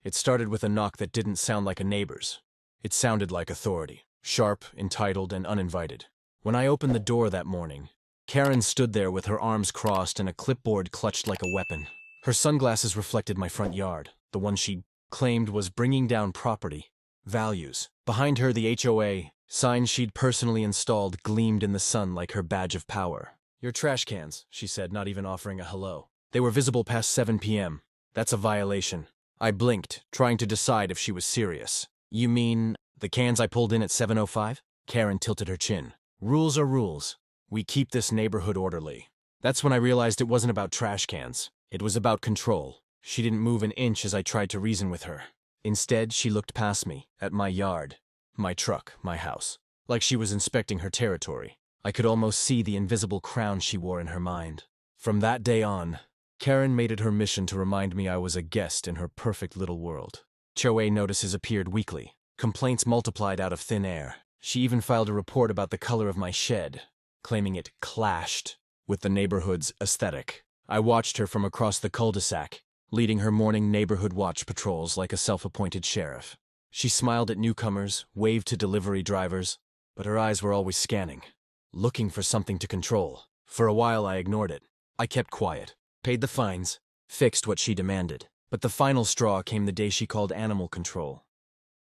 It started with a knock that didn't sound like a neighbor's. It sounded like authority, sharp, entitled, and uninvited. When I opened the door that morning, Karen stood there with her arms crossed and a clipboard clutched like a weapon. Her sunglasses reflected my front yard, the one she claimed was bringing down property values. Behind her, the HOA sign she'd personally installed gleamed in the sun like her badge of power. "Your trash cans," she said, not even offering a hello. They were visible past 7 p.m. "That's a violation." I blinked, trying to decide if she was serious. "You mean the cans I pulled in at 7:05? Karen tilted her chin. "Rules are rules. We keep this neighborhood orderly." That's when I realized it wasn't about trash cans. It was about control. She didn't move an inch as I tried to reason with her. Instead, she looked past me, at my yard, my truck, my house, like she was inspecting her territory. I could almost see the invisible crown she wore in her mind. From that day on, Karen made it her mission to remind me I was a guest in her perfect little world. HOA notices appeared weekly. Complaints multiplied out of thin air. She even filed a report about the color of my shed, claiming it clashed with the neighborhood's aesthetic. I watched her from across the cul-de-sac, leading her morning neighborhood watch patrols like a self-appointed sheriff. She smiled at newcomers, waved to delivery drivers, but her eyes were always scanning, looking for something to control. For a while I ignored it. I kept quiet, paid the fines, fixed what she demanded. But the final straw came the day she called animal control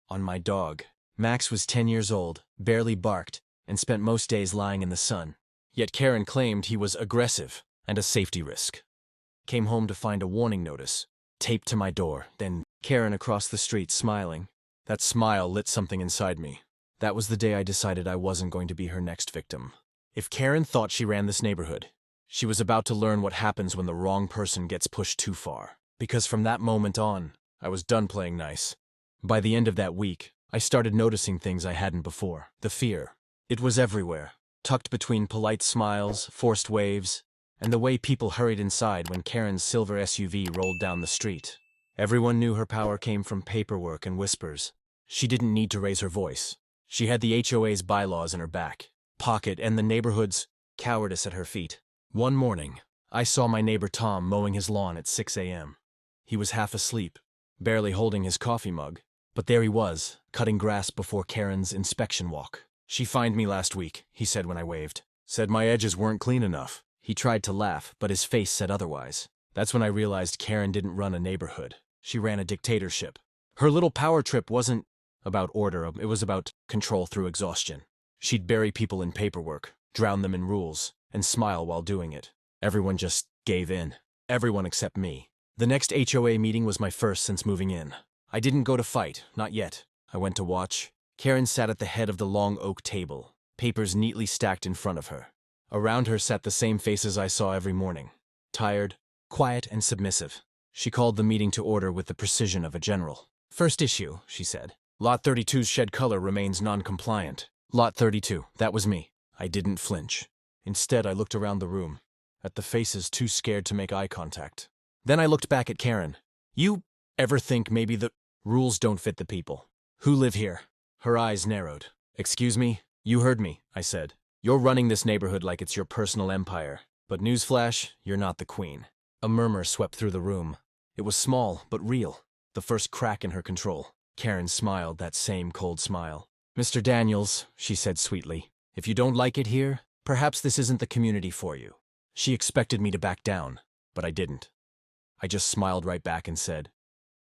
on my dog. Max was 10 years old, barely barked, and spent most days lying in the sun. Yet Karen claimed he was aggressive and a safety risk. Came home to find a warning notice, taped to my door, then Karen across the street smiling. That smile lit something inside me. That was the day I decided I wasn't going to be her next victim. If Karen thought she ran this neighborhood, she was about to learn what happens when the wrong person gets pushed too far. Because from that moment on, I was done playing nice. By the end of that week, I started noticing things I hadn't before. The fear. It was everywhere, tucked between polite smiles, forced waves, and the way people hurried inside when Karen's silver SUV rolled down the street. Everyone knew her power came from paperwork and whispers. She didn't need to raise her voice. She had the HOA's bylaws in her back pocket and the neighborhood's cowardice at her feet. One morning, I saw my neighbor Tom mowing his lawn at 6 a.m. He was half asleep, barely holding his coffee mug, but there he was, cutting grass before Karen's inspection walk. "She fined me last week," he said when I waved. "Said my edges weren't clean enough." He tried to laugh, but his face said otherwise. That's when I realized Karen didn't run a neighborhood. She ran a dictatorship. Her little power trip wasn't about order, it was about control through exhaustion. She'd bury people in paperwork, drown them in rules, and smile while doing it. Everyone just gave in. Everyone except me. The next HOA meeting was my first since moving in. I didn't go to fight, not yet. I went to watch. Karen sat at the head of the long oak table, papers neatly stacked in front of her. Around her sat the same faces I saw every morning. Tired, quiet, and submissive. She called the meeting to order with the precision of a general. "First issue," she said. "Lot 32's shed color remains non-compliant." Lot 32, that was me. I didn't flinch. Instead, I looked around the room, at the faces too scared to make eye contact. Then I looked back at Karen. "You ever think maybe the rules don't fit the people who live here?" Her eyes narrowed. "Excuse me? You heard me," I said. "You're running this neighborhood like it's your personal empire. But newsflash, you're not the queen." A murmur swept through the room. It was small, but real. The first crack in her control. Karen smiled, that same cold smile. "Mr. Daniels," she said sweetly, "if you don't like it here, perhaps this isn't the community for you." She expected me to back down, but I didn't. I just smiled right back and said,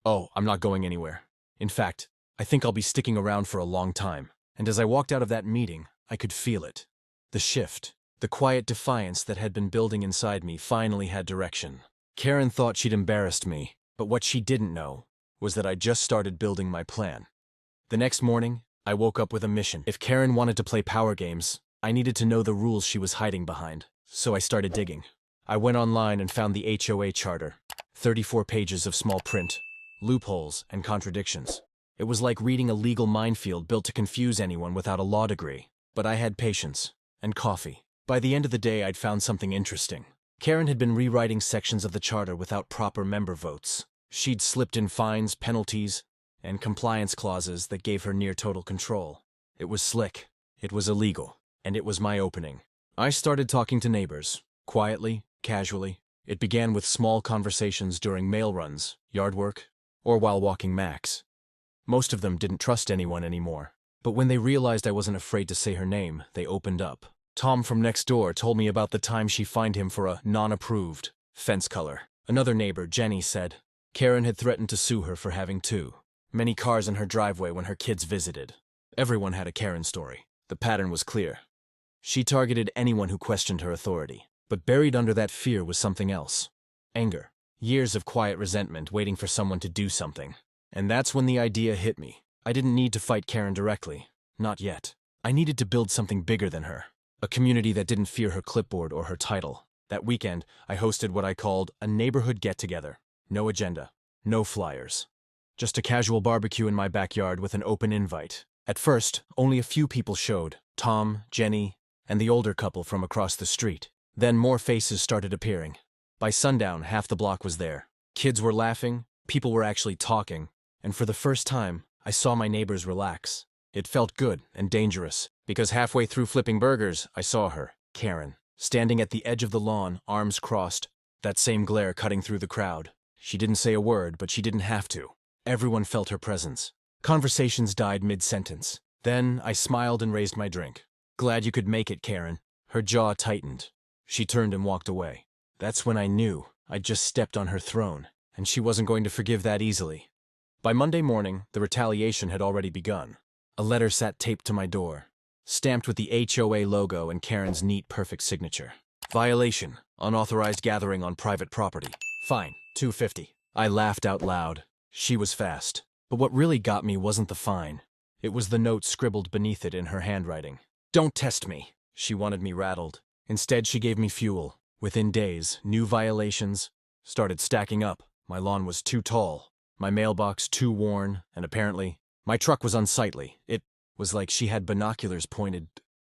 "Oh, I'm not going anywhere. In fact, I think I'll be sticking around for a long time." And as I walked out of that meeting, I could feel it. The shift, the quiet defiance that had been building inside me finally had direction. Karen thought she'd embarrassed me, but what she didn't know was that I just started building my plan. The next morning, I woke up with a mission. If Karen wanted to play power games, I needed to know the rules she was hiding behind. So I started digging. I went online and found the HOA charter. 34 pages of small print, loopholes, and contradictions. It was like reading a legal minefield built to confuse anyone without a law degree. But I had patience and coffee. By the end of the day, I'd found something interesting. Karen had been rewriting sections of the charter without proper member votes. She'd slipped in fines, penalties, and compliance clauses that gave her near total control. It was slick, it was illegal, and it was my opening. I started talking to neighbors, quietly, casually. It began with small conversations during mail runs, yard work, or while walking Max. Most of them didn't trust anyone anymore, but when they realized I wasn't afraid to say her name, they opened up. Tom from next door told me about the time she fined him for a non-approved fence color. Another neighbor, Jenny, said Karen had threatened to sue her for having too many cars in her driveway when her kids visited. Everyone had a Karen story. The pattern was clear. She targeted anyone who questioned her authority. But buried under that fear was something else. Anger. Years of quiet resentment waiting for someone to do something. And that's when the idea hit me. I didn't need to fight Karen directly. Not yet. I needed to build something bigger than her. A community that didn't fear her clipboard or her title. That weekend, I hosted what I called a neighborhood get-together. No agenda. No flyers. Just a casual barbecue in my backyard with an open invite. At first, only a few people showed. Tom, Jenny, and the older couple from across the street. Then more faces started appearing. By sundown, half the block was there. Kids were laughing, people were actually talking, and for the first time, I saw my neighbors relax. It felt good and dangerous, because halfway through flipping burgers, I saw her, Karen, standing at the edge of the lawn, arms crossed, that same glare cutting through the crowd. She didn't say a word, but she didn't have to. Everyone felt her presence. Conversations died mid-sentence. Then I smiled and raised my drink. Glad you could make it, Karen. Her jaw tightened. She turned and walked away. That's when I knew I'd just stepped on her throne, and she wasn't going to forgive that easily. By Monday morning, the retaliation had already begun. A letter sat taped to my door, stamped with the HOA logo and Karen's neat, perfect signature. Violation, unauthorized gathering on private property. Fine, $250. I laughed out loud. She was fast. But what really got me wasn't the fine. It was the note scribbled beneath it in her handwriting. Don't test me. She wanted me rattled. Instead, she gave me fuel. Within days, new violations started stacking up. My lawn was too tall, my mailbox too worn, and apparently, my truck was unsightly. It was like she had binoculars pointed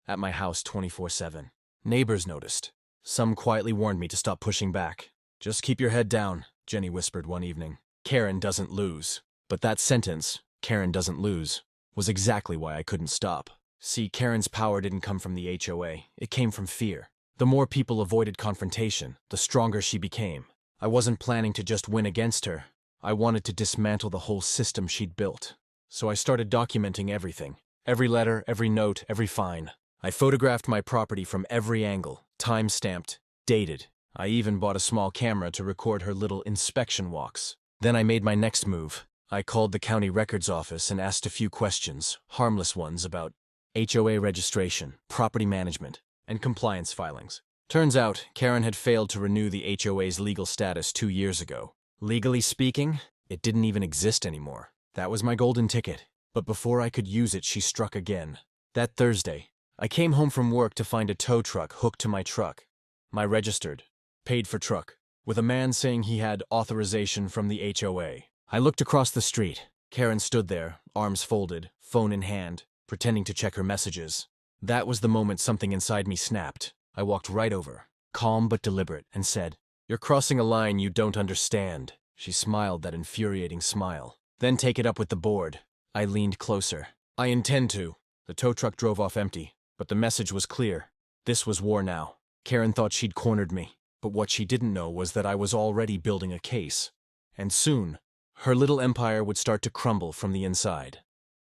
at my house 24/7. Neighbors noticed. Some quietly warned me to stop pushing back. Just keep your head down, Jenny whispered one evening. Karen doesn't lose. But that sentence, Karen doesn't lose, was exactly why I couldn't stop. See, Karen's power didn't come from the HOA. It came from fear. The more people avoided confrontation, the stronger she became. I wasn't planning to just win against her. I wanted to dismantle the whole system she'd built. So I started documenting everything. Every letter, every note, every fine. I photographed my property from every angle, time-stamped, dated. I even bought a small camera to record her little inspection walks. Then I made my next move. I called the county records office and asked a few questions, harmless ones about HOA registration, property management, and compliance filings. Turns out, Karen had failed to renew the HOA's legal status 2 years ago. Legally speaking, it didn't even exist anymore. That was my golden ticket. But before I could use it, she struck again. That Thursday, I came home from work to find a tow truck hooked to my truck. My registered, paid-for truck, with a man saying he had authorization from the HOA. I looked across the street. Karen stood there, arms folded, phone in hand, pretending to check her messages. That was the moment something inside me snapped. I walked right over, calm but deliberate, and said, "You're crossing a line you don't understand." She smiled that infuriating smile. "Then take it up with the board." I leaned closer. "I intend to." The tow truck drove off empty, but the message was clear. This was war now. Karen thought she'd cornered me, but what she didn't know was that I was already building a case. And soon, her little empire would start to crumble from the inside.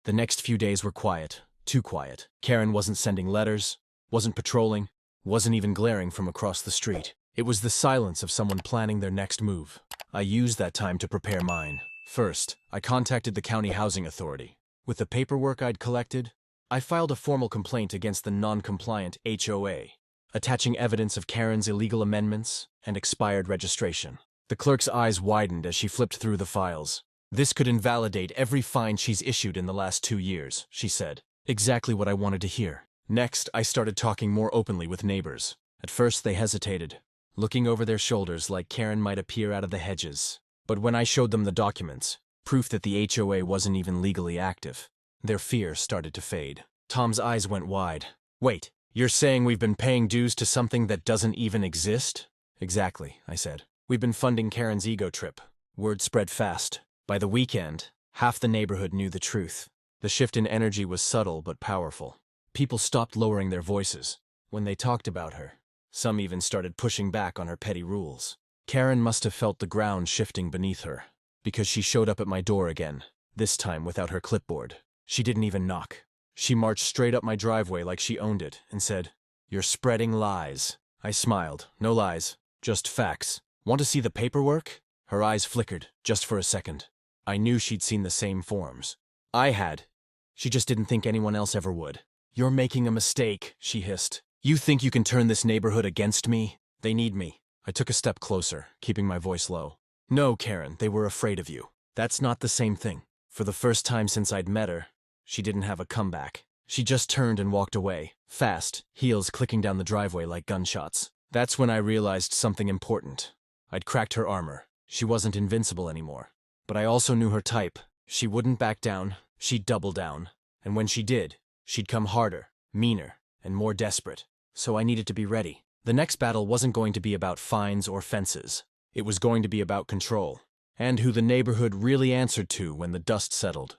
The next few days were quiet, too quiet. Karen wasn't sending letters, wasn't patrolling, wasn't even glaring from across the street. It was the silence of someone planning their next move. I used that time to prepare mine. First, I contacted the county housing authority. With the paperwork I'd collected, I filed a formal complaint against the non-compliant HOA, attaching evidence of Karen's illegal amendments and expired registration. The clerk's eyes widened as she flipped through the files. "This could invalidate every fine she's issued in the last 2 years, she said. Exactly what I wanted to hear. Next, I started talking more openly with neighbors. At first, they hesitated, looking over their shoulders like Karen might appear out of the hedges. But when I showed them the documents, proof that the HOA wasn't even legally active, their fear started to fade. Tom's eyes went wide. "Wait, you're saying we've been paying dues to something that doesn't even exist?" "Exactly," I said. "We've been funding Karen's ego trip." Word spread fast. By the weekend, half the neighborhood knew the truth. The shift in energy was subtle but powerful. People stopped lowering their voices when they talked about her. Some even started pushing back on her petty rules. Karen must have felt the ground shifting beneath her. because she showed up at my door again, this time without her clipboard. She didn't even knock. She marched straight up my driveway like she owned it and said, "You're spreading lies." I smiled. "No lies, just facts. Want to see the paperwork?" Her eyes flickered, just for a second. I knew she'd seen the same forms. I had. She just didn't think anyone else ever would. "You're making a mistake," she hissed. "You think you can turn this neighborhood against me? They need me." I took a step closer, keeping my voice low. "No, Karen, they were afraid of you. That's not the same thing." For the first time since I'd met her, she didn't have a comeback. She just turned and walked away, fast, heels clicking down the driveway like gunshots. That's when I realized something important. I'd cracked her armor. She wasn't invincible anymore. But I also knew her type. She wouldn't back down, she'd double down. And when she did, she'd come harder, meaner, and more desperate. So I needed to be ready. The next battle wasn't going to be about fines or fences. It was going to be about control, and who the neighborhood really answered to when the dust settled.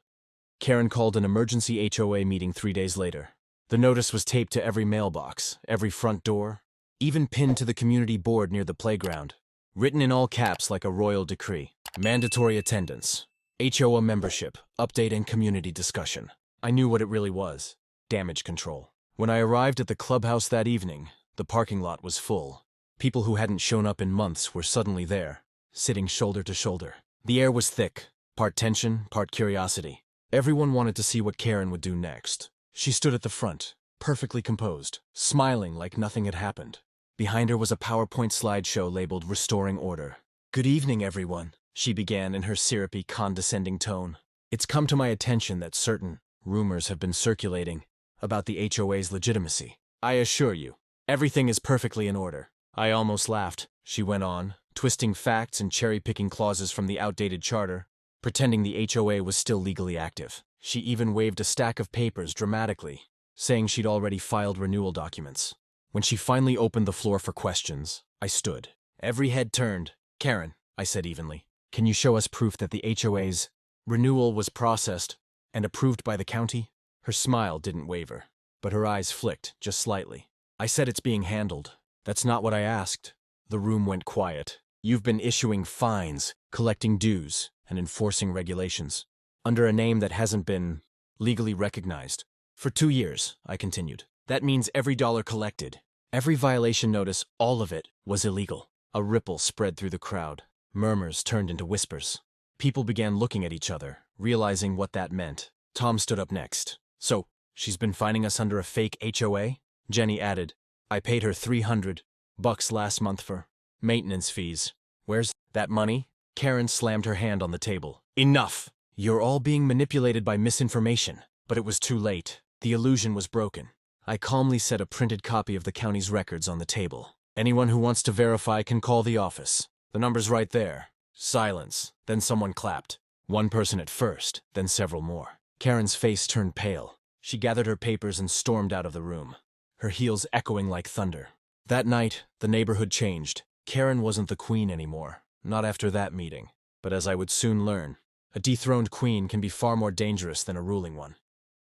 Karen called an emergency HOA meeting 3 days later. The notice was taped to every mailbox, every front door, even pinned to the community board near the playground. Written in all caps like a royal decree. Mandatory attendance, HOA membership, update and community discussion. I knew what it really was. Damage control. When I arrived at the clubhouse that evening, the parking lot was full. People who hadn't shown up in months were suddenly there, sitting shoulder to shoulder. The air was thick, part tension, part curiosity. Everyone wanted to see what Karen would do next. She stood at the front, perfectly composed, smiling like nothing had happened. Behind her was a PowerPoint slideshow labeled "Restoring Order." "Good evening, everyone," she began in her syrupy, condescending tone. "It's come to my attention that certain rumors have been circulating about the HOA's legitimacy. I assure you, everything is perfectly in order." I almost laughed, she went on, twisting facts and cherry-picking clauses from the outdated charter, pretending the HOA was still legally active. She even waved a stack of papers dramatically, saying she'd already filed renewal documents. When she finally opened the floor for questions, I stood. Every head turned. "Karen," I said evenly, "can you show us proof that the HOA's renewal was processed and approved by the county?" Her smile didn't waver, but her eyes flicked just slightly. I said, "It's being handled." "That's not what I asked." The room went quiet. "You've been issuing fines, collecting dues, and enforcing regulations under a name that hasn't been legally recognized. For 2 years," I continued. "That means every dollar collected, every violation notice, all of it was illegal." A ripple spread through the crowd. Murmurs turned into whispers. People began looking at each other, realizing what that meant. Tom stood up next. "So, she's been fining us under a fake HOA?" Jenny added, "I paid her $300 last month for maintenance fees. Where's that money?" Karen slammed her hand on the table. "Enough! You're all being manipulated by misinformation." But it was too late. The illusion was broken. I calmly set a printed copy of the county's records on the table. "Anyone who wants to verify can call the office. The number's right there." Silence. Then someone clapped. One person at first, then several more. Karen's face turned pale. She gathered her papers and stormed out of the room, her heels echoing like thunder. That night, the neighborhood changed. Karen wasn't the queen anymore, not after that meeting. But as I would soon learn, a dethroned queen can be far more dangerous than a ruling one.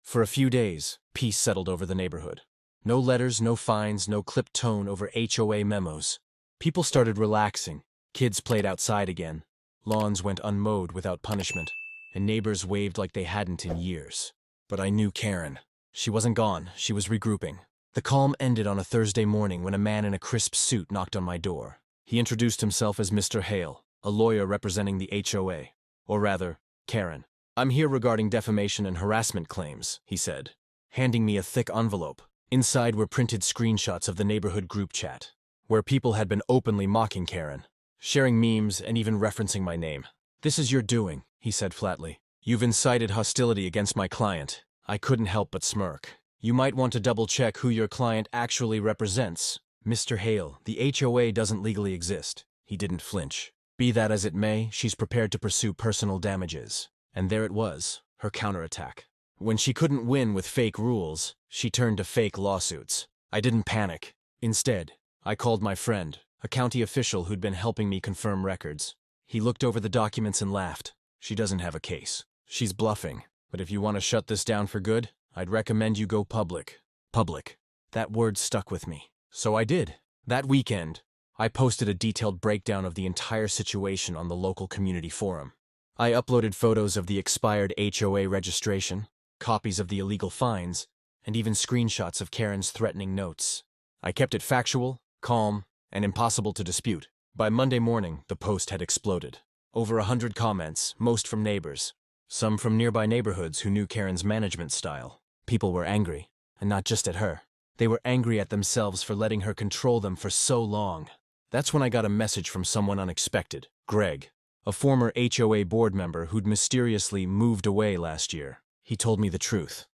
For a few days, peace settled over the neighborhood. No letters, no fines, no clipped tone over HOA memos. People started relaxing. Kids played outside again. Lawns went unmowed without punishment, and neighbors waved like they hadn't in years. But I knew Karen. She wasn't gone, she was regrouping. The calm ended on a Thursday morning when a man in a crisp suit knocked on my door. He introduced himself as Mr. Hale, a lawyer representing the HOA. Or rather, Karen. "I'm here regarding defamation and harassment claims," he said, handing me a thick envelope. Inside were printed screenshots of the neighborhood group chat, where people had been openly mocking Karen, sharing memes and even referencing my name. "This is your doing," he said flatly. "You've incited hostility against my client." I couldn't help but smirk. "You might want to double-check who your client actually represents." "Mr. Hale, the HOA doesn't legally exist." He didn't flinch. "Be that as it may, she's prepared to pursue personal damages." And there it was, her counterattack. When she couldn't win with fake rules, she turned to fake lawsuits. I didn't panic. Instead, I called my friend, a county official who'd been helping me confirm records. He looked over the documents and laughed. "She doesn't have a case. She's bluffing. But if you want to shut this down for good, I'd recommend you go public." Public. That word stuck with me. So I did. That weekend, I posted a detailed breakdown of the entire situation on the local community forum. I uploaded photos of the expired HOA registration, copies of the illegal fines, and even screenshots of Karen's threatening notes. I kept it factual, calm, and impossible to dispute. By Monday morning, the post had exploded. Over 100 comments, most from neighbors. Some from nearby neighborhoods who knew Karen's management style. People were angry, and not just at her. They were angry at themselves for letting her control them for so long. That's when I got a message from someone unexpected, Greg, a former HOA board member who'd mysteriously moved away last year. He told me the truth.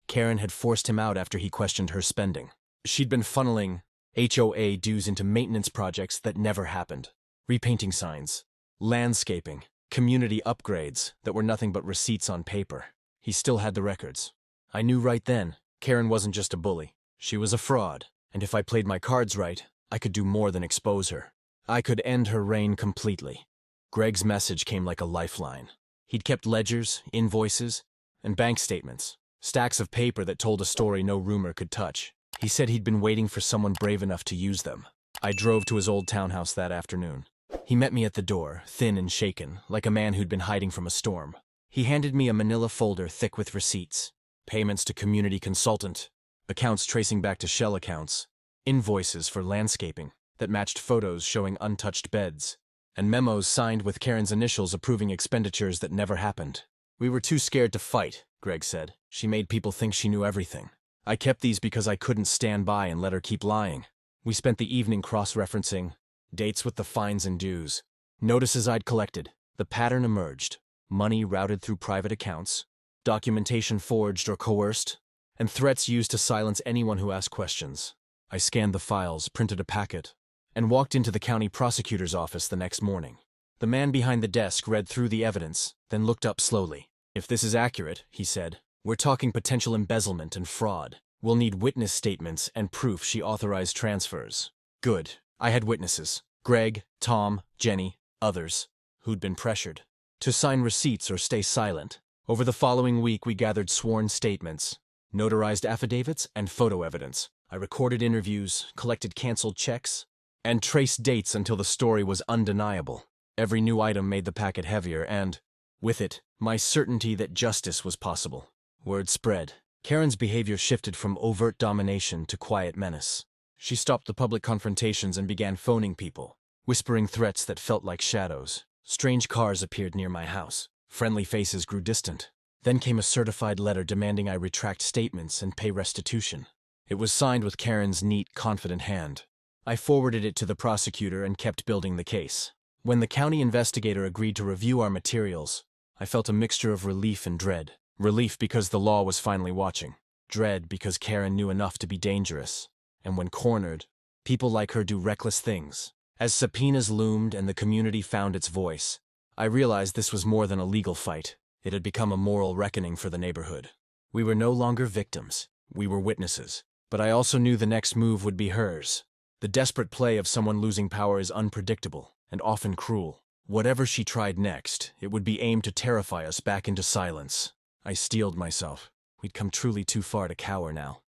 Karen had forced him out after he questioned her spending. She'd been funneling HOA dues into maintenance projects that never happened. Repainting signs, landscaping, community upgrades that were nothing but receipts on paper. He still had the records. I knew right then, Karen wasn't just a bully. She was a fraud, and if I played my cards right, I could do more than expose her. I could end her reign completely. Greg's message came like a lifeline. He'd kept ledgers, invoices, and bank statements, stacks of paper that told a story no rumor could touch. He said he'd been waiting for someone brave enough to use them. I drove to his old townhouse that afternoon. He met me at the door, thin and shaken, like a man who'd been hiding from a storm. He handed me a manila folder thick with receipts, payments to community consultant, accounts tracing back to shell accounts, invoices for landscaping that matched photos showing untouched beds, and memos signed with Karen's initials approving expenditures that never happened. We were too scared to fight, Greg said. She made people think she knew everything. I kept these because I couldn't stand by and let her keep lying. We spent the evening cross-referencing dates with the fines and dues, notices I'd collected. The pattern emerged: money routed through private accounts, documentation forged or coerced, and threats used to silence anyone who asked questions. I scanned the files, printed a packet, and walked into the county prosecutor's office the next morning. The man behind the desk read through the evidence, then looked up slowly. "If this is accurate," he said, "we're talking potential embezzlement and fraud. We'll need witness statements and proof she authorized transfers." Good. I had witnesses. Greg, Tom, Jenny, others, who'd been pressured to sign receipts or stay silent. Over the following week, we gathered sworn statements, notarized affidavits, and photo evidence. I recorded interviews, collected canceled checks, and traced dates until the story was undeniable. Every new item made the packet heavier and, with it, my certainty that justice was possible. Word spread. Karen's behavior shifted from overt domination to quiet menace. She stopped the public confrontations and began phoning people, whispering threats that felt like shadows. Strange cars appeared near my house. Friendly faces grew distant. Then came a certified letter demanding I retract statements and pay restitution. It was signed with Karen's neat, confident hand. I forwarded it to the prosecutor and kept building the case. When the county investigator agreed to review our materials, I felt a mixture of relief and dread. Relief because the law was finally watching. Dread because Karen knew enough to be dangerous. And when cornered, people like her do reckless things. As subpoenas loomed and the community found its voice, I realized this was more than a legal fight. It had become a moral reckoning for the neighborhood. We were no longer victims. We were witnesses. But I also knew the next move would be hers. The desperate play of someone losing power is unpredictable and often cruel. Whatever she tried next, it would be aimed to terrify us back into silence. I steeled myself. We'd come truly too far to cower now.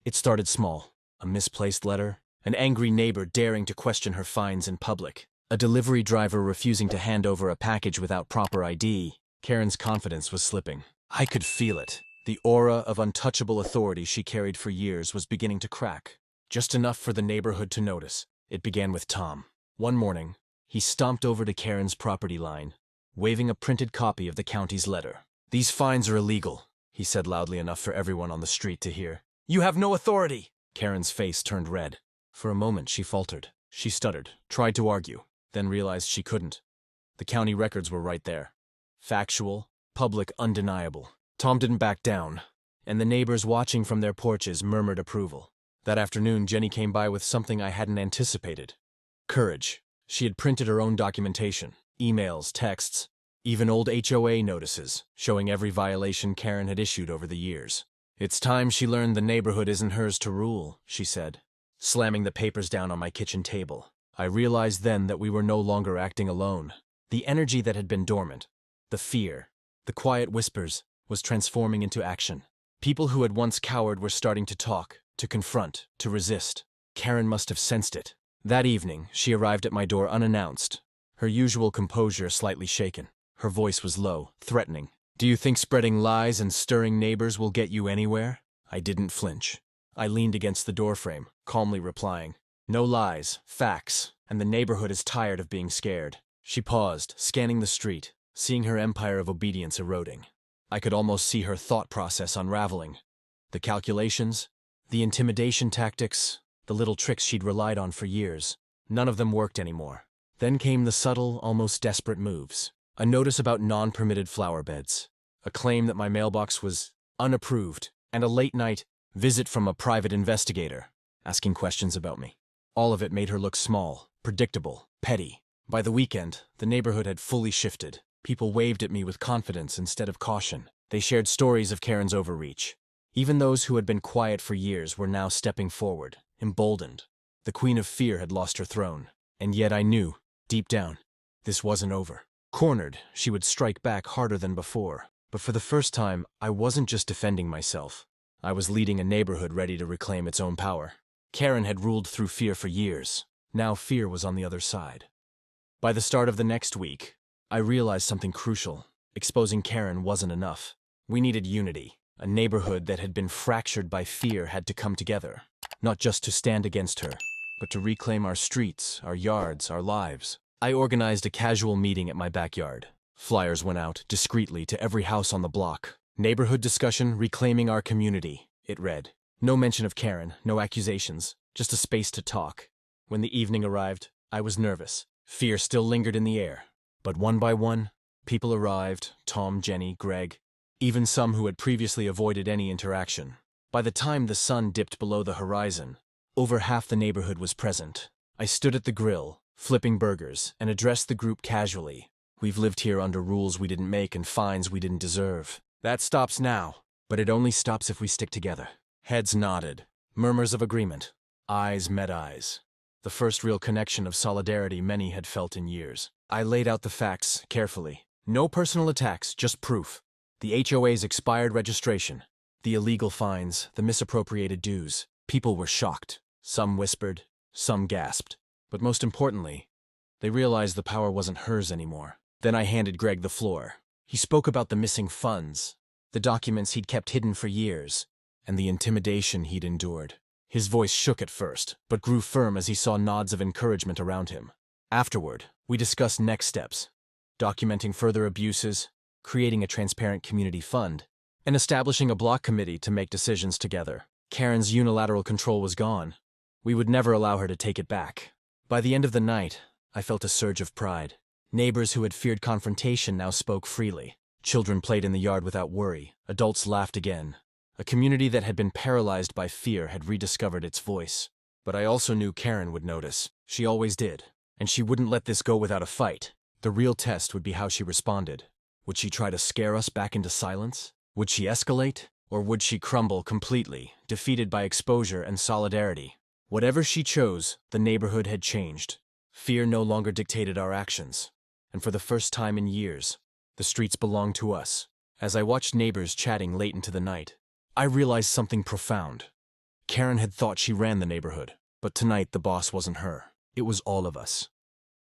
It started small. A misplaced letter, an angry neighbor daring to question her fines in public, a delivery driver refusing to hand over a package without proper ID. Karen's confidence was slipping. I could feel it. The aura of untouchable authority she carried for years was beginning to crack. Just enough for the neighborhood to notice. It began with Tom. One morning, he stomped over to Karen's property line, waving a printed copy of the county's letter. "These fines are illegal," he said loudly enough for everyone on the street to hear. "You have no authority!" Karen's face turned red. For a moment, she faltered. She stuttered, tried to argue, then realized she couldn't. The county records were right there. Factual, public, undeniable. Tom didn't back down, and the neighbors watching from their porches murmured approval. That afternoon, Jenny came by with something I hadn't anticipated. Courage. She had printed her own documentation, emails, texts, even old HOA notices, showing every violation Karen had issued over the years. "It's time she learned the neighborhood isn't hers to rule," she said, slamming the papers down on my kitchen table. I realized then that we were no longer acting alone. The energy that had been dormant, the fear, the quiet whispers, was transforming into action. People who had once cowered were starting to talk, to confront, to resist. Karen must have sensed it. That evening, she arrived at my door unannounced, her usual composure slightly shaken. Her voice was low, threatening. Do you think spreading lies and stirring neighbors will get you anywhere? I didn't flinch. I leaned against the doorframe, calmly replying, no lies, facts, and the neighborhood is tired of being scared. She paused, scanning the street, seeing her empire of obedience eroding. I could almost see her thought process unraveling. The calculations, the intimidation tactics, the little tricks she'd relied on for years, none of them worked anymore. Then came the subtle, almost desperate moves. A notice about non-permitted flower beds, a claim that my mailbox was unapproved, and a late-night visit from a private investigator, asking questions about me. All of it made her look small, predictable, petty. By the weekend, the neighborhood had fully shifted. People waved at me with confidence instead of caution. They shared stories of Karen's overreach. Even those who had been quiet for years were now stepping forward, emboldened. The Queen of Fear had lost her throne. And yet I knew, deep down, this wasn't over. Cornered, she would strike back harder than before. But for the first time, I wasn't just defending myself. I was leading a neighborhood ready to reclaim its own power. Karen had ruled through fear for years. Now fear was on the other side. By the start of the next week, I realized something crucial. Exposing Karen wasn't enough. We needed unity. A neighborhood that had been fractured by fear had to come together. Not just to stand against her, but to reclaim our streets, our yards, our lives. I organized a casual meeting at my backyard. Flyers went out, discreetly, to every house on the block. Neighborhood discussion reclaiming our community, it read. No mention of Karen, no accusations, just a space to talk. When the evening arrived, I was nervous. Fear still lingered in the air. But one by one, people arrived, Tom, Jenny, Greg, even some who had previously avoided any interaction. By the time the sun dipped below the horizon, over half the neighborhood was present. I stood at the grill, flipping burgers, and addressed the group casually. We've lived here under rules we didn't make and fines we didn't deserve. That stops now, but it only stops if we stick together. Heads nodded, murmurs of agreement. Eyes met eyes. The first real connection of solidarity many had felt in years. I laid out the facts carefully. No personal attacks, just proof. The HOA's expired registration, the illegal fines, the misappropriated dues. People were shocked. Some whispered, some gasped. But most importantly, they realized the power wasn't hers anymore. Then I handed Greg the floor. He spoke about the missing funds, the documents he'd kept hidden for years, and the intimidation he'd endured. His voice shook at first, but grew firm as he saw nods of encouragement around him. Afterward, we discussed next steps, documenting further abuses, creating a transparent community fund, and establishing a block committee to make decisions together. Karen's unilateral control was gone. We would never allow her to take it back. By the end of the night, I felt a surge of pride. Neighbors who had feared confrontation now spoke freely. Children played in the yard without worry. Adults laughed again. A community that had been paralyzed by fear had rediscovered its voice. But I also knew Karen would notice. She always did. And she wouldn't let this go without a fight. The real test would be how she responded. Would she try to scare us back into silence? Would she escalate? Or would she crumble completely, defeated by exposure and solidarity? Whatever she chose, the neighborhood had changed. Fear no longer dictated our actions. And for the first time in years, the streets belonged to us. As I watched neighbors chatting late into the night, I realized something profound. Karen had thought she ran the neighborhood, but tonight the boss wasn't her. It was all of us.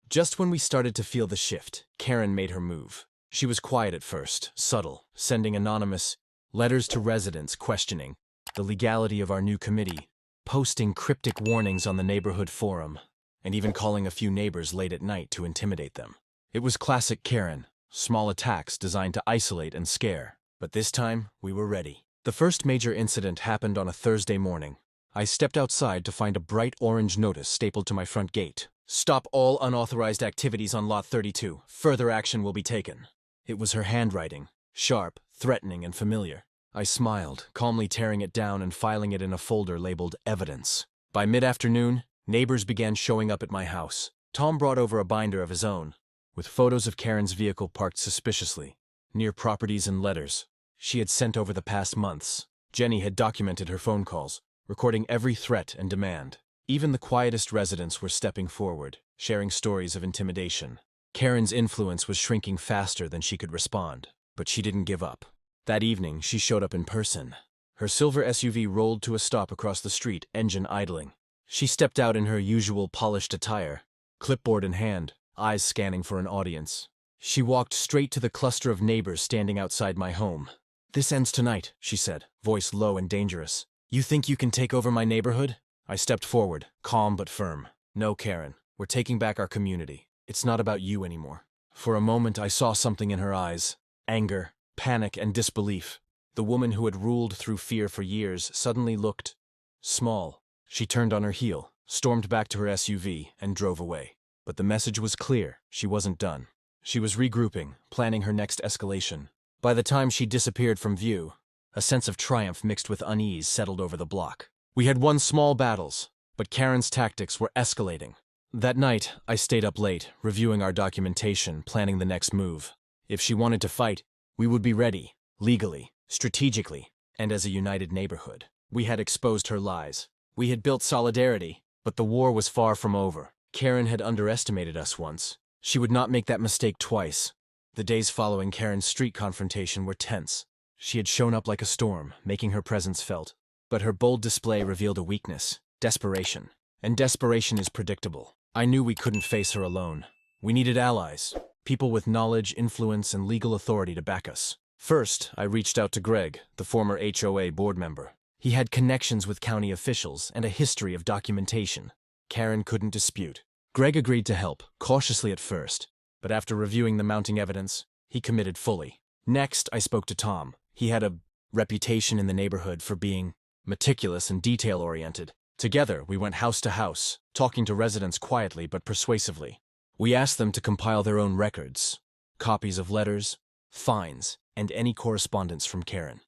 Just when we started to feel the shift, Karen made her move. She was quiet at first, subtle, sending anonymous letters to residents questioning the legality of our new committee, posting cryptic warnings on the neighborhood forum, and even calling a few neighbors late at night to intimidate them. It was classic Karen, small attacks designed to isolate and scare. But this time, we were ready. The first major incident happened on a Thursday morning. I stepped outside to find a bright orange notice stapled to my front gate. Stop all unauthorized activities on Lot 32. Further action will be taken. It was her handwriting, sharp, threatening, and familiar. I smiled, calmly tearing it down and filing it in a folder labeled Evidence. By mid-afternoon, neighbors began showing up at my house. Tom brought over a binder of his own, with photos of Karen's vehicle parked suspiciously, near properties and letters she had sent over the past months. Jenny had documented her phone calls, recording every threat and demand. Even the quietest residents were stepping forward, sharing stories of intimidation. Karen's influence was shrinking faster than she could respond, but she didn't give up. That evening, she showed up in person. Her silver SUV rolled to a stop across the street, engine idling. She stepped out in her usual polished attire, clipboard in hand, eyes scanning for an audience. She walked straight to the cluster of neighbors standing outside my home. "This ends tonight," she said, voice low and dangerous. "You think you can take over my neighborhood?" I stepped forward, calm but firm. "No, Karen, we're taking back our community. It's not about you anymore." For a moment I saw something in her eyes: anger, panic, and disbelief. The woman who had ruled through fear for years suddenly looked small. She turned on her heel, stormed back to her SUV, and drove away. But the message was clear: she wasn't done. She was regrouping, planning her next escalation. By the time she disappeared from view, a sense of triumph mixed with unease settled over the block. We had won small battles, but Karen's tactics were escalating. That night, I stayed up late, reviewing our documentation, planning the next move. If she wanted to fight, we would be ready, legally, strategically, and as a united neighborhood. We had exposed her lies. We had built solidarity, but the war was far from over. Karen had underestimated us once. She would not make that mistake twice. The days following Karen's street confrontation were tense. She had shown up like a storm, making her presence felt. But her bold display revealed a weakness: desperation. And desperation is predictable. I knew we couldn't face her alone. We needed allies, people with knowledge, influence, and legal authority to back us. First, I reached out to Greg, the former HOA board member. He had connections with county officials and a history of documentation Karen couldn't dispute. Greg agreed to help, cautiously at first, but after reviewing the mounting evidence, he committed fully. Next, I spoke to Tom. He had a reputation in the neighborhood for being meticulous and detail-oriented. Together, we went house to house, talking to residents quietly but persuasively. We asked them to compile their own records, copies of letters, fines, and any correspondence from Karen.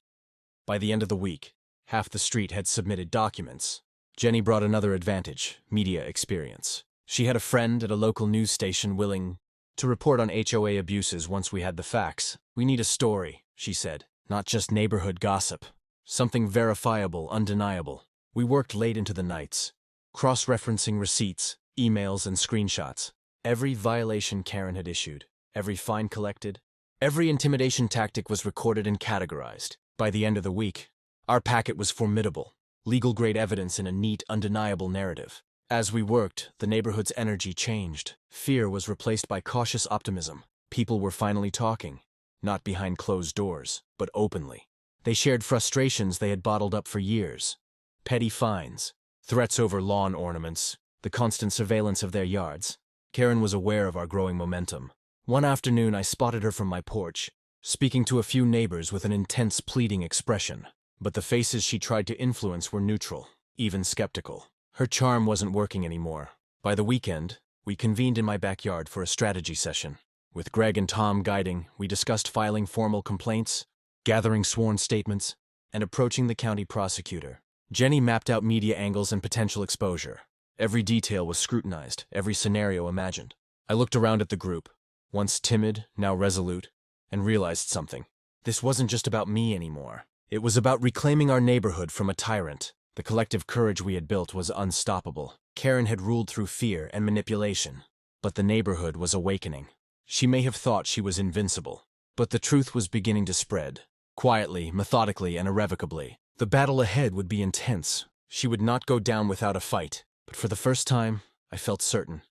By the end of the week, half the street had submitted documents. Jenny brought another advantage: media experience. She had a friend at a local news station willing to report on HOA abuses once we had the facts. "We need a story," she said, "not just neighborhood gossip. Something verifiable, undeniable." We worked late into the nights, cross-referencing receipts, emails, and screenshots. Every violation Karen had issued, every fine collected, every intimidation tactic was recorded and categorized. By the end of the week, our packet was formidable, legal-grade evidence in a neat, undeniable narrative. As we worked, the neighborhood's energy changed. Fear was replaced by cautious optimism. People were finally talking, not behind closed doors, but openly. They shared frustrations they had bottled up for years. Petty fines, threats over lawn ornaments, the constant surveillance of their yards. Karen was aware of our growing momentum. One afternoon, I spotted her from my porch, speaking to a few neighbors with an intense, pleading expression. But the faces she tried to influence were neutral, even skeptical. Her charm wasn't working anymore. By the weekend, we convened in my backyard for a strategy session. With Greg and Tom guiding, we discussed filing formal complaints, gathering sworn statements, and approaching the county prosecutor. Jenny mapped out media angles and potential exposure. Every detail was scrutinized, every scenario imagined. I looked around at the group, once timid, now resolute, and realized something. This wasn't just about me anymore. It was about reclaiming our neighborhood from a tyrant. The collective courage we had built was unstoppable. Karen had ruled through fear and manipulation, but the neighborhood was awakening. She may have thought she was invincible, but the truth was beginning to spread. Quietly, methodically, and irrevocably. The battle ahead would be intense. She would not go down without a fight. But for the first time, I felt certain.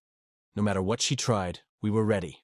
No matter what she tried, we were ready.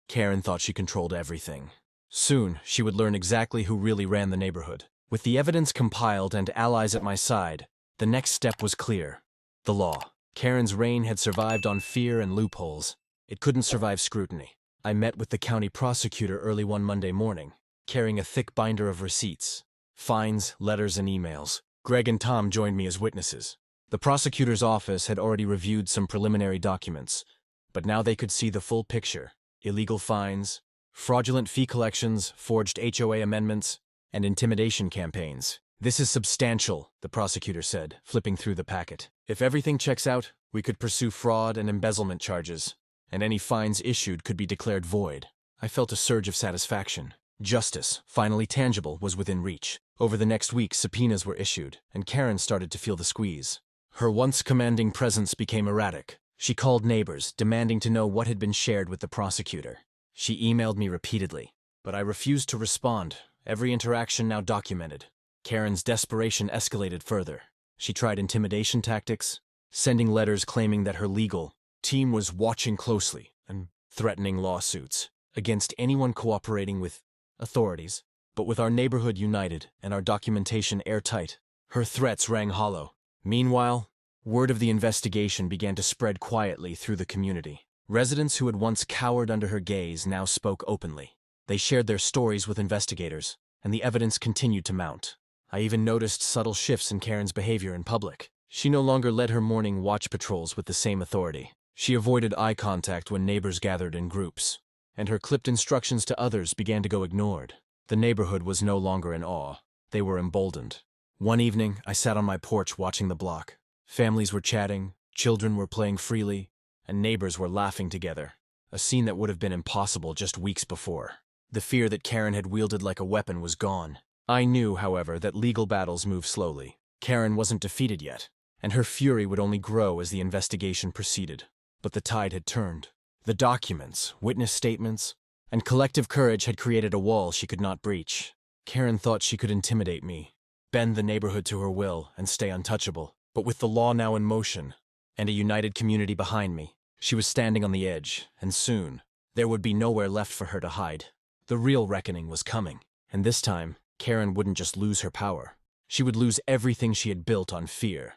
Karen thought she controlled everything. Soon, she would learn exactly who really ran the neighborhood. With the evidence compiled and allies at my side, the next step was clear: the law. Karen's reign had survived on fear and loopholes. It couldn't survive scrutiny. I met with the county prosecutor early one Monday morning, carrying a thick binder of receipts, fines, letters, and emails. Greg and Tom joined me as witnesses. The prosecutor's office had already reviewed some preliminary documents, but now they could see the full picture: illegal fines, fraudulent fee collections, forged HOA amendments, and intimidation campaigns. "This is substantial," the prosecutor said, flipping through the packet. "If everything checks out, we could pursue fraud and embezzlement charges, and any fines issued could be declared void." I felt a surge of satisfaction. Justice, finally tangible, was within reach. Over the next week, subpoenas were issued, and Karen started to feel the squeeze. Her once commanding presence became erratic. She called neighbors, demanding to know what had been shared with the prosecutor. She emailed me repeatedly, but I refused to respond, every interaction now documented. Karen's desperation escalated further. She tried intimidation tactics, sending letters claiming that her legal team was watching closely and threatening lawsuits. against anyone cooperating with authorities. But with our neighborhood united and our documentation airtight, her threats rang hollow. Meanwhile, word of the investigation began to spread quietly through the community. Residents who had once cowered under her gaze now spoke openly. They shared their stories with investigators, and the evidence continued to mount. I even noticed subtle shifts in Karen's behavior in public. She no longer led her morning watch patrols with the same authority. She avoided eye contact when neighbors gathered in groups, and her clipped instructions to others began to go ignored. The neighborhood was no longer in awe. They were emboldened. One evening, I sat on my porch watching the block. Families were chatting, children were playing freely, and neighbors were laughing together, a scene that would have been impossible just weeks before. The fear that Karen had wielded like a weapon was gone. I knew, however, that legal battles move slowly. Karen wasn't defeated yet, and her fury would only grow as the investigation proceeded. But the tide had turned. The documents, witness statements, and collective courage had created a wall she could not breach. Karen thought she could intimidate me, bend the neighborhood to her will, and stay untouchable. But with the law now in motion, and a united community behind me, she was standing on the edge, and soon, there would be nowhere left for her to hide. The real reckoning was coming, and this time, Karen wouldn't just lose her power. She would lose everything she had built on fear.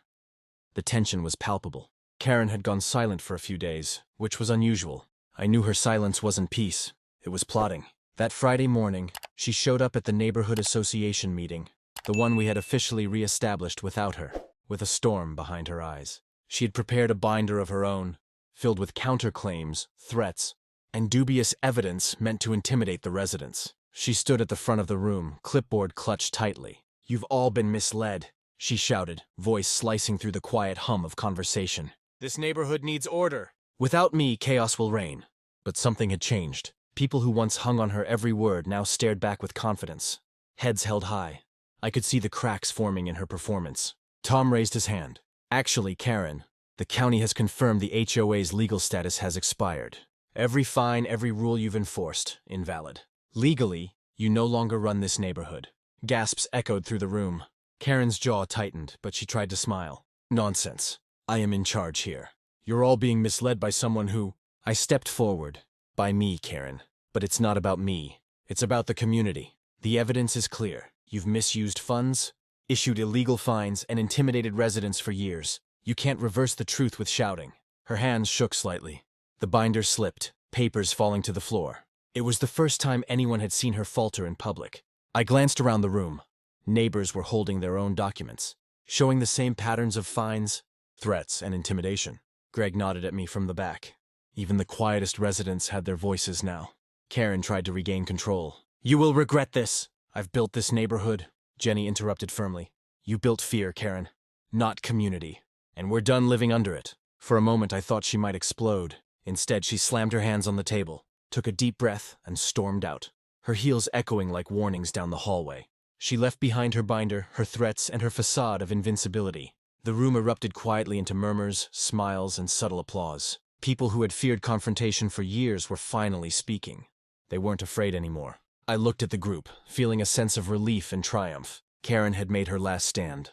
The tension was palpable. Karen had gone silent for a few days, which was unusual. I knew her silence wasn't peace. It was plotting. That Friday morning, she showed up at the neighborhood association meeting, the one we had officially re-established without her, with a storm behind her eyes. She had prepared a binder of her own, filled with counterclaims, threats, and dubious evidence meant to intimidate the residents. She stood at the front of the room, clipboard clutched tightly. "You've all been misled," she shouted, voice slicing through the quiet hum of conversation. "This neighborhood needs order. Without me, chaos will reign." But something had changed. People who once hung on her every word now stared back with confidence, heads held high. I could see the cracks forming in her performance. Tom raised his hand. "Actually, Karen, the county has confirmed the HOA's legal status has expired. Every fine, every rule you've enforced, invalid. Legally, you no longer run this neighborhood." Gasps echoed through the room. Karen's jaw tightened, but she tried to smile. "Nonsense. I am in charge here. You're all being misled by someone who—" I stepped forward. "By me, Karen. But it's not about me. It's about the community. The evidence is clear. You've misused funds, issued illegal fines, and intimidated residents for years. You can't reverse the truth with shouting." Her hands shook slightly. The binder slipped, papers falling to the floor. It was the first time anyone had seen her falter in public. I glanced around the room. Neighbors were holding their own documents, showing the same patterns of fines, threats, and intimidation. Greg nodded at me from the back. Even the quietest residents had their voices now. Karen tried to regain control. "You will regret this. I've built this neighborhood," Jenny interrupted firmly. "You built fear, Karen, not community. And we're done living under it." For a moment I thought she might explode. Instead, she slammed her hands on the table, took a deep breath, and stormed out, her heels echoing like warnings down the hallway. She left behind her binder, her threats, and her facade of invincibility. The room erupted quietly into murmurs, smiles, and subtle applause. People who had feared confrontation for years were finally speaking. They weren't afraid anymore. I looked at the group, feeling a sense of relief and triumph. Karen had made her last stand,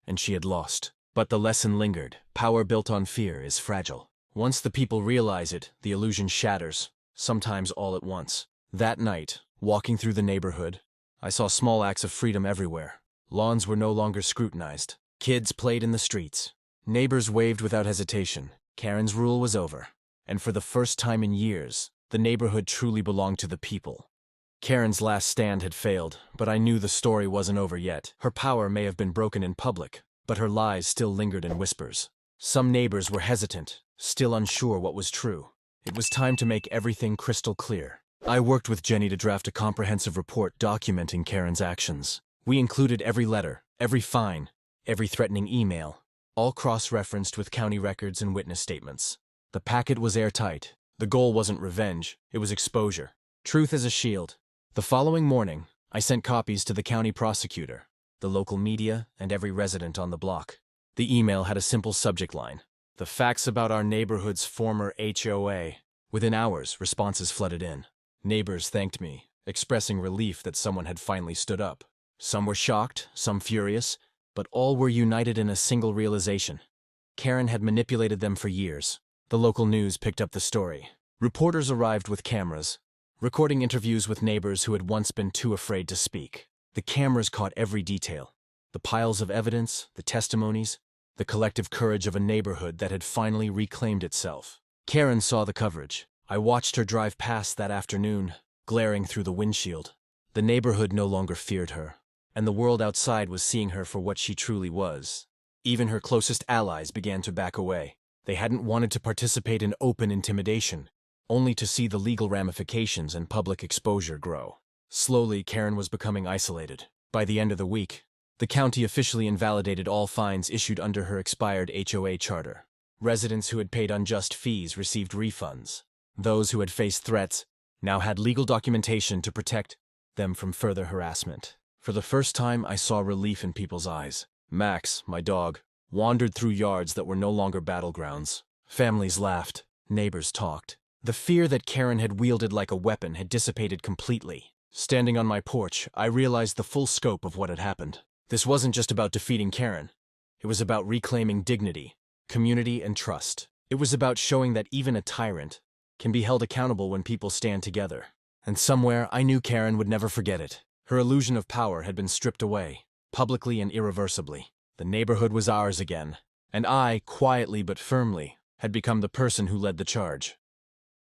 and she had lost. But the lesson lingered. Power built on fear is fragile. Once the people realize it, the illusion shatters, sometimes all at once. That night, walking through the neighborhood, I saw small acts of freedom everywhere. Lawns were no longer scrutinized. Kids played in the streets. Neighbors waved without hesitation. Karen's rule was over. And for the first time in years, the neighborhood truly belonged to the people. Karen's last stand had failed, but I knew the story wasn't over yet. Her power may have been broken in public, but her lies still lingered in whispers. Some neighbors were hesitant, still unsure what was true. It was time to make everything crystal clear. I worked with Jenny to draft a comprehensive report documenting Karen's actions. We included every letter, every fine, every threatening email, all cross-referenced with county records and witness statements. The packet was airtight. The goal wasn't revenge, it was exposure. Truth as a shield. The following morning, I sent copies to the county prosecutor, the local media, and every resident on the block. The email had a simple subject line: "The facts about our neighborhood's former HOA." Within hours, responses flooded in. Neighbors thanked me, expressing relief that someone had finally stood up. Some were shocked, some furious, but all were united in a single realization. Karen had manipulated them for years. The local news picked up the story. Reporters arrived with cameras. recording interviews with neighbors who had once been too afraid to speak. The cameras caught every detail. The piles of evidence, the testimonies, the collective courage of a neighborhood that had finally reclaimed itself. Karen saw the coverage. I watched her drive past that afternoon, glaring through the windshield. The neighborhood no longer feared her, and the world outside was seeing her for what she truly was. Even her closest allies began to back away. They hadn't wanted to participate in open intimidation, only to see the legal ramifications and public exposure grow. Slowly, Karen was becoming isolated. By the end of the week, the county officially invalidated all fines issued under her expired HOA charter. Residents who had paid unjust fees received refunds. Those who had faced threats now had legal documentation to protect them from further harassment. For the first time, I saw relief in people's eyes. Max, my dog, wandered through yards that were no longer battlegrounds. Families laughed. Neighbors talked. The fear that Karen had wielded like a weapon had dissipated completely. Standing on my porch, I realized the full scope of what had happened. This wasn't just about defeating Karen. It was about reclaiming dignity, community, and trust. It was about showing that even a tyrant can be held accountable when people stand together. And somewhere, I knew Karen would never forget it. Her illusion of power had been stripped away, publicly and irreversibly. The neighborhood was ours again, and I, quietly but firmly, had become the person who led the charge.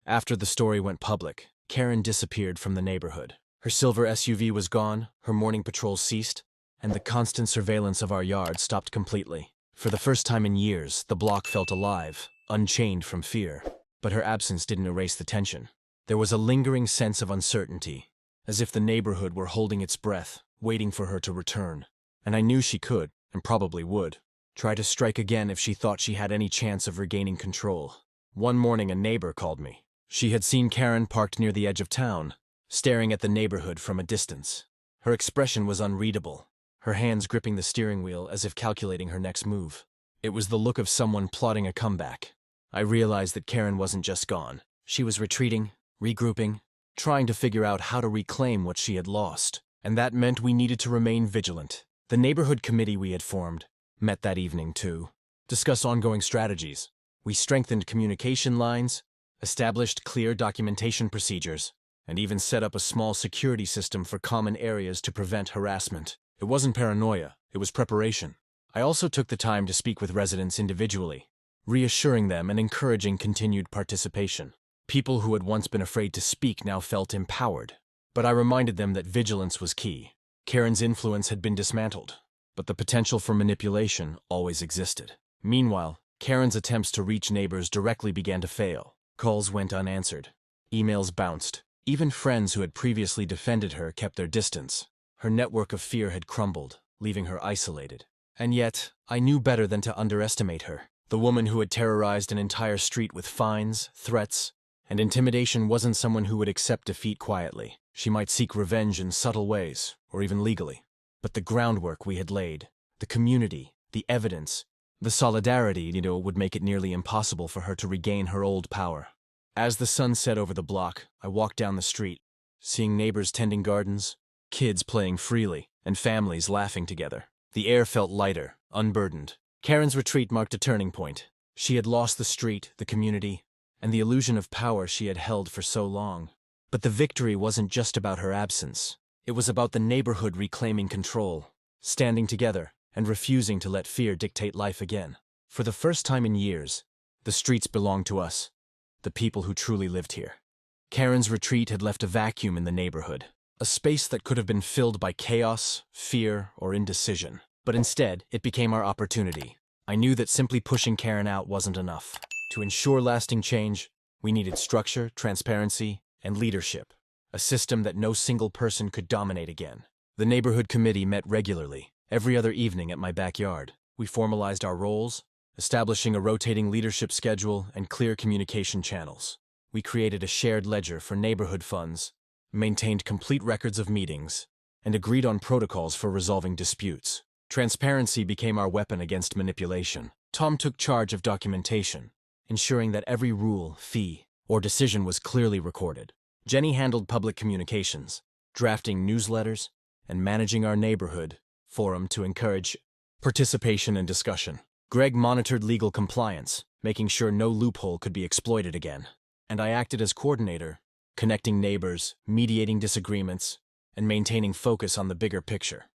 After the story went public, Karen disappeared from the neighborhood. Her silver SUV was gone, her morning patrols ceased, and the constant surveillance of our yard stopped completely. For the first time in years, the block felt alive, unchained from fear. But her absence didn't erase the tension. There was a lingering sense of uncertainty, as if the neighborhood were holding its breath, waiting for her to return. And I knew she could, and probably would, try to strike again if she thought she had any chance of regaining control. One morning, a neighbor called me. She had seen Karen parked near the edge of town, staring at the neighborhood from a distance. Her expression was unreadable, her hands gripping the steering wheel as if calculating her next move. It was the look of someone plotting a comeback. I realized that Karen wasn't just gone. She was retreating, regrouping, trying to figure out how to reclaim what she had lost. And that meant we needed to remain vigilant. The neighborhood committee we had formed met that evening to discuss ongoing strategies. We strengthened communication lines, established clear documentation procedures, and even set up a small security system for common areas to prevent harassment. It wasn't paranoia, it was preparation. I also took the time to speak with residents individually, reassuring them and encouraging continued participation. People who had once been afraid to speak now felt empowered. But I reminded them that vigilance was key. Karen's influence had been dismantled, but the potential for manipulation always existed. Meanwhile, Karen's attempts to reach neighbors directly began to fail. Calls went unanswered. Emails bounced. Even friends who had previously defended her kept their distance. Her network of fear had crumbled, leaving her isolated. And yet, I knew better than to underestimate her. The woman who had terrorized an entire street with fines, threats, and intimidation wasn't someone who would accept defeat quietly. She might seek revenge in subtle ways, or even legally. But the groundwork we had laid, the community, the evidence, the solidarity, would make it nearly impossible for her to regain her old power. As the sun set over the block, I walked down the street, seeing neighbors tending gardens, kids playing freely, and families laughing together. The air felt lighter, unburdened. Karen's retreat marked a turning point. She had lost the street, the community, and the illusion of power she had held for so long. But the victory wasn't just about her absence. It was about the neighborhood reclaiming control, standing together, and refusing to let fear dictate life again. For the first time in years, the streets belonged to us, the people who truly lived here. Karen's retreat had left a vacuum in the neighborhood, a space that could have been filled by chaos, fear, or indecision. But instead, it became our opportunity. I knew that simply pushing Karen out wasn't enough. To ensure lasting change, we needed structure, transparency, and leadership, a system that no single person could dominate again. The neighborhood committee met regularly, every other evening at my backyard. We formalized our roles, establishing a rotating leadership schedule and clear communication channels. We created a shared ledger for neighborhood funds, maintained complete records of meetings, and agreed on protocols for resolving disputes. Transparency became our weapon against manipulation. Tom took charge of documentation, ensuring that every rule, fee, or decision was clearly recorded. Jenny handled public communications, drafting newsletters, and managing our neighborhood forum to encourage participation and discussion. Greg monitored legal compliance, making sure no loophole could be exploited again. And I acted as coordinator, connecting neighbors, mediating disagreements, and maintaining focus on the bigger picture.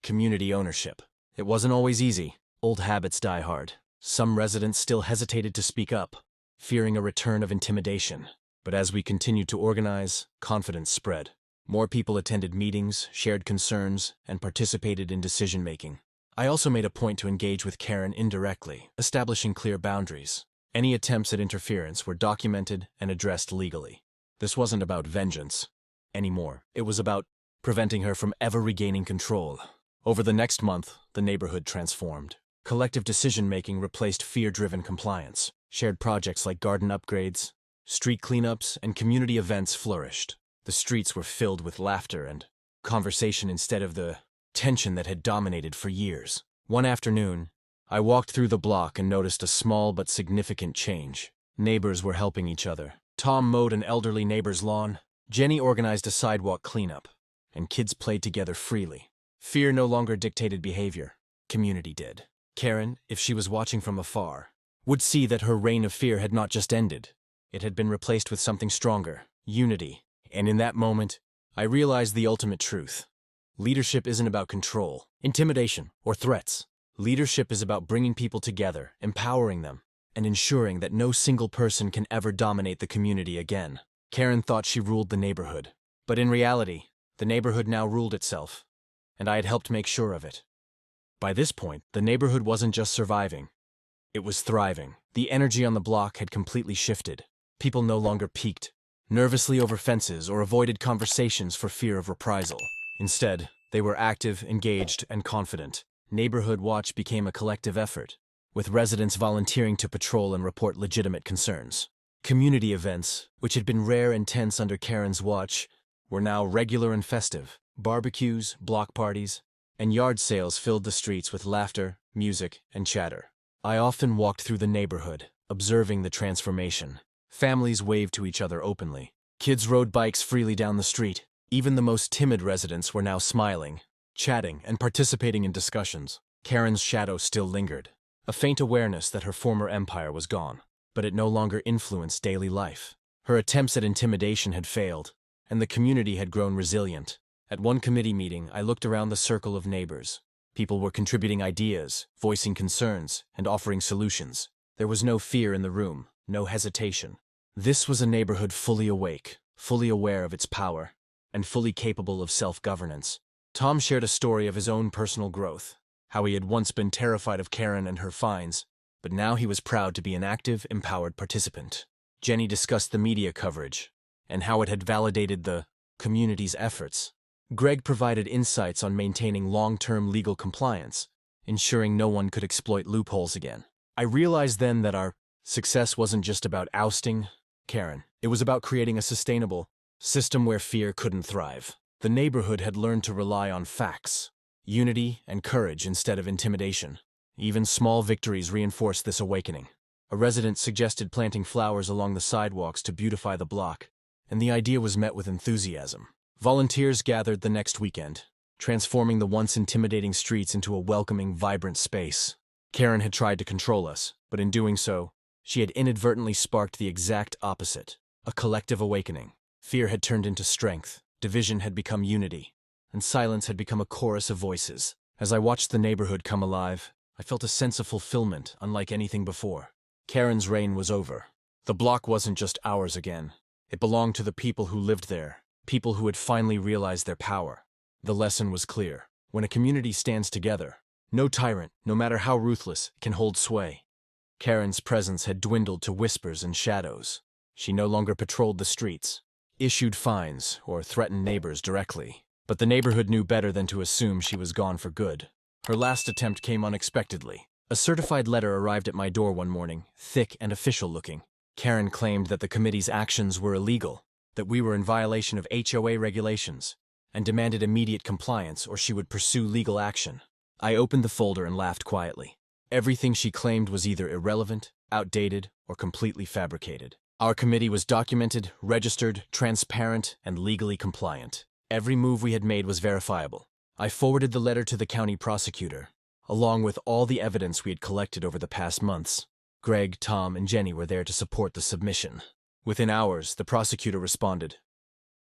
Community ownership. It wasn't always easy. Old habits die hard. Some residents still hesitated to speak up, fearing a return of intimidation. But as we continued to organize, confidence spread. More people attended meetings, shared concerns, and participated in decision-making. I also made a point to engage with Karen indirectly, establishing clear boundaries. Any attempts at interference were documented and addressed legally. This wasn't about vengeance anymore. It was about preventing her from ever regaining control. Over the next month, the neighborhood transformed. Collective decision-making replaced fear-driven compliance. Shared projects like garden upgrades, street cleanups, and community events flourished. The streets were filled with laughter and conversation instead of the tension that had dominated for years. One afternoon, I walked through the block and noticed a small but significant change. Neighbors were helping each other. Tom mowed an elderly neighbor's lawn. Jenny organized a sidewalk cleanup, and kids played together freely. Fear no longer dictated behavior. Community did. Karen, if she was watching from afar, would see that her reign of fear had not just ended. It had been replaced with something stronger, unity. And in that moment, I realized the ultimate truth. Leadership isn't about control, intimidation, or threats. Leadership is about bringing people together, empowering them, and ensuring that no single person can ever dominate the community again. Karen thought she ruled the neighborhood. But in reality, the neighborhood now ruled itself, and I had helped make sure of it. By this point, the neighborhood wasn't just surviving. It was thriving. The energy on the block had completely shifted. People no longer peeked nervously over fences or avoided conversations for fear of reprisal. Instead, they were active, engaged, and confident. Neighborhood Watch became a collective effort, with residents volunteering to patrol and report legitimate concerns. Community events, which had been rare and tense under Karen's watch, were now regular and festive. Barbecues, block parties, and yard sales filled the streets with laughter, music, and chatter. I often walked through the neighborhood, observing the transformation. Families waved to each other openly. Kids rode bikes freely down the street. Even the most timid residents were now smiling, chatting, and participating in discussions. Karen's shadow still lingered, a faint awareness that her former empire was gone, but it no longer influenced daily life. Her attempts at intimidation had failed, and the community had grown resilient. At one committee meeting, I looked around the circle of neighbors. People were contributing ideas, voicing concerns, and offering solutions. There was no fear in the room, no hesitation. This was a neighborhood fully awake, fully aware of its power, and fully capable of self-governance. Tom shared a story of his own personal growth, how he had once been terrified of Karen and her fines, but now he was proud to be an active, empowered participant. Jenny discussed the media coverage, and how it had validated the community's efforts. Greg provided insights on maintaining long-term legal compliance, ensuring no one could exploit loopholes again. I realized then that our success wasn't just about ousting Karen. It was about creating a sustainable system where fear couldn't thrive. The neighborhood had learned to rely on facts, unity, and courage instead of intimidation. Even small victories reinforced this awakening. A resident suggested planting flowers along the sidewalks to beautify the block, and the idea was met with enthusiasm. Volunteers gathered the next weekend, transforming the once intimidating streets into a welcoming, vibrant space. Karen had tried to control us, but in doing so, she had inadvertently sparked the exact opposite, a collective awakening. Fear had turned into strength, division had become unity, and silence had become a chorus of voices. As I watched the neighborhood come alive, I felt a sense of fulfillment unlike anything before. Karen's reign was over. The block wasn't just ours again. It belonged to the people who lived there, people who had finally realized their power. The lesson was clear. When a community stands together, no tyrant, no matter how ruthless, can hold sway. Karen's presence had dwindled to whispers and shadows. She no longer patrolled the streets, issued fines, or threatened neighbors directly. But the neighborhood knew better than to assume she was gone for good. Her last attempt came unexpectedly. A certified letter arrived at my door one morning, thick and official-looking. Karen claimed that the committee's actions were illegal, that we were in violation of HOA regulations, and demanded immediate compliance or she would pursue legal action. I opened the folder and laughed quietly. Everything she claimed was either irrelevant, outdated, or completely fabricated. Our committee was documented, registered, transparent, and legally compliant. Every move we had made was verifiable. I forwarded the letter to the county prosecutor, along with all the evidence we had collected over the past months. Greg, Tom, and Jenny were there to support the submission. Within hours, the prosecutor responded,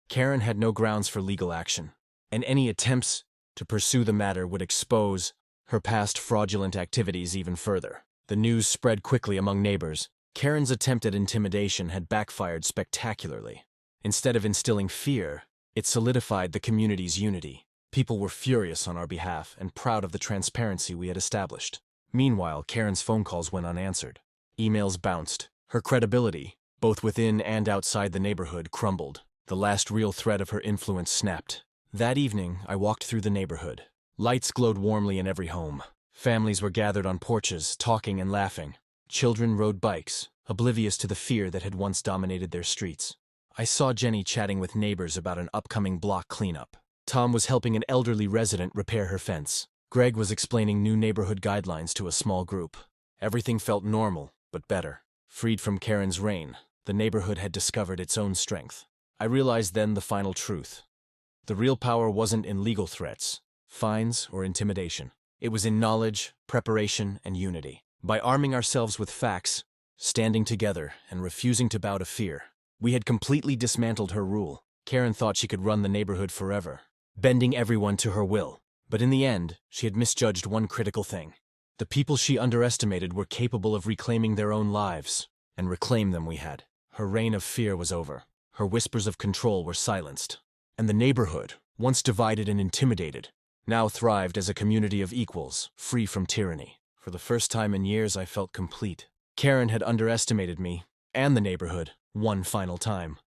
Karen had no grounds for legal action, and any attempts to pursue the matter would expose her past fraudulent activities even further. The news spread quickly among neighbors. Karen's attempt at intimidation had backfired spectacularly. Instead of instilling fear, it solidified the community's unity. People were furious on our behalf and proud of the transparency we had established. Meanwhile, Karen's phone calls went unanswered. Emails bounced. Her credibility, both within and outside the neighborhood, crumbled. The last real thread of her influence snapped. That evening, I walked through the neighborhood. Lights glowed warmly in every home. Families were gathered on porches, talking and laughing. Children rode bikes, oblivious to the fear that had once dominated their streets. I saw Jenny chatting with neighbors about an upcoming block cleanup. Tom was helping an elderly resident repair her fence. Greg was explaining new neighborhood guidelines to a small group. Everything felt normal, but better. Freed from Karen's reign, the neighborhood had discovered its own strength. I realized then the final truth. The real power wasn't in legal threats, fines, or intimidation. It was in knowledge, preparation, and unity. By arming ourselves with facts, standing together, and refusing to bow to fear, we had completely dismantled her rule. Karen thought she could run the neighborhood forever, bending everyone to her will. But in the end, she had misjudged one critical thing. The people she underestimated were capable of reclaiming their own lives, and reclaim them we had. Her reign of fear was over. Her whispers of control were silenced. And the neighborhood, once divided and intimidated, now thrived as a community of equals, free from tyranny. For the first time in years, I felt complete. Karen had underestimated me, and the neighborhood, one final time.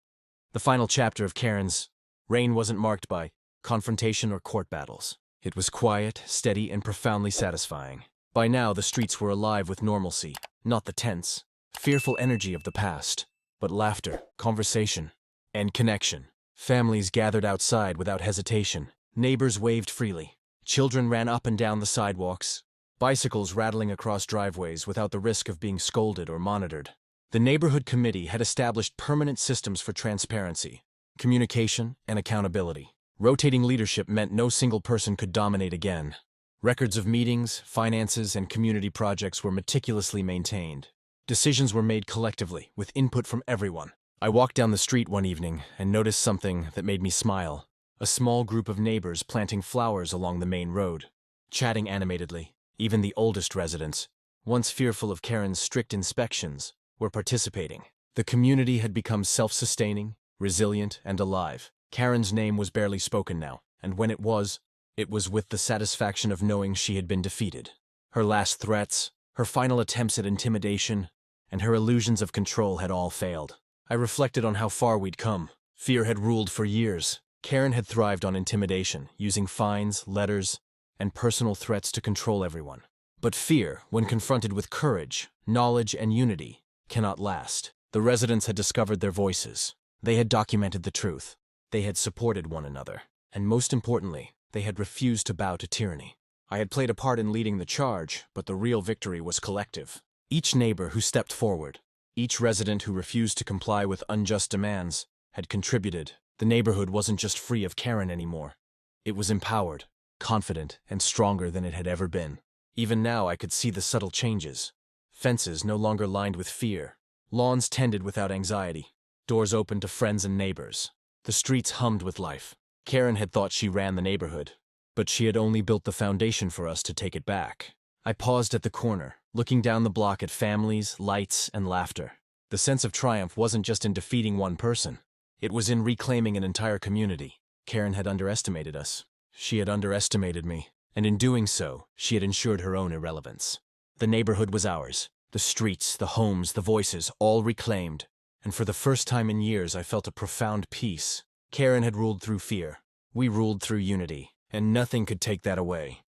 The final chapter of Karen's reign wasn't marked by confrontation or court battles. It was quiet, steady, and profoundly satisfying. By now, the streets were alive with normalcy, not the tense, fearful energy of the past, but laughter, conversation, and connection. Families gathered outside without hesitation. Neighbors waved freely. Children ran up and down the sidewalks, bicycles rattling across driveways without the risk of being scolded or monitored. The neighborhood committee had established permanent systems for transparency, communication, and accountability. Rotating leadership meant no single person could dominate again. Records of meetings, finances, and community projects were meticulously maintained. Decisions were made collectively, with input from everyone. I walked down the street one evening and noticed something that made me smile. A small group of neighbors planting flowers along the main road, chatting animatedly. Even the oldest residents, once fearful of Karen's strict inspections, were participating. The community had become self-sustaining, resilient, and alive. Karen's name was barely spoken now, and when it was with the satisfaction of knowing she had been defeated. Her last threats, her final attempts at intimidation, and her illusions of control had all failed. I reflected on how far we'd come. Fear had ruled for years. Karen had thrived on intimidation, using fines, letters, and personal threats to control everyone. But fear, when confronted with courage, knowledge, and unity, cannot last. The residents had discovered their voices. They had documented the truth. They had supported one another. And most importantly, they had refused to bow to tyranny. I had played a part in leading the charge, but the real victory was collective. Each neighbor who stepped forward, each resident who refused to comply with unjust demands, had contributed. The neighborhood wasn't just free of Karen anymore. It was empowered, confident, and stronger than it had ever been. Even now I could see the subtle changes. Fences no longer lined with fear. Lawns tended without anxiety. Doors open to friends and neighbors. The streets hummed with life. Karen had thought she ran the neighborhood, but she had only built the foundation for us to take it back. I paused at the corner, looking down the block at families, lights, and laughter. The sense of triumph wasn't just in defeating one person. It was in reclaiming an entire community. Karen had underestimated us. She had underestimated me, and in doing so, she had ensured her own irrelevance. The neighborhood was ours. The streets, the homes, the voices, all reclaimed. And for the first time in years, I felt a profound peace. Karen had ruled through fear. We ruled through unity, and nothing could take that away.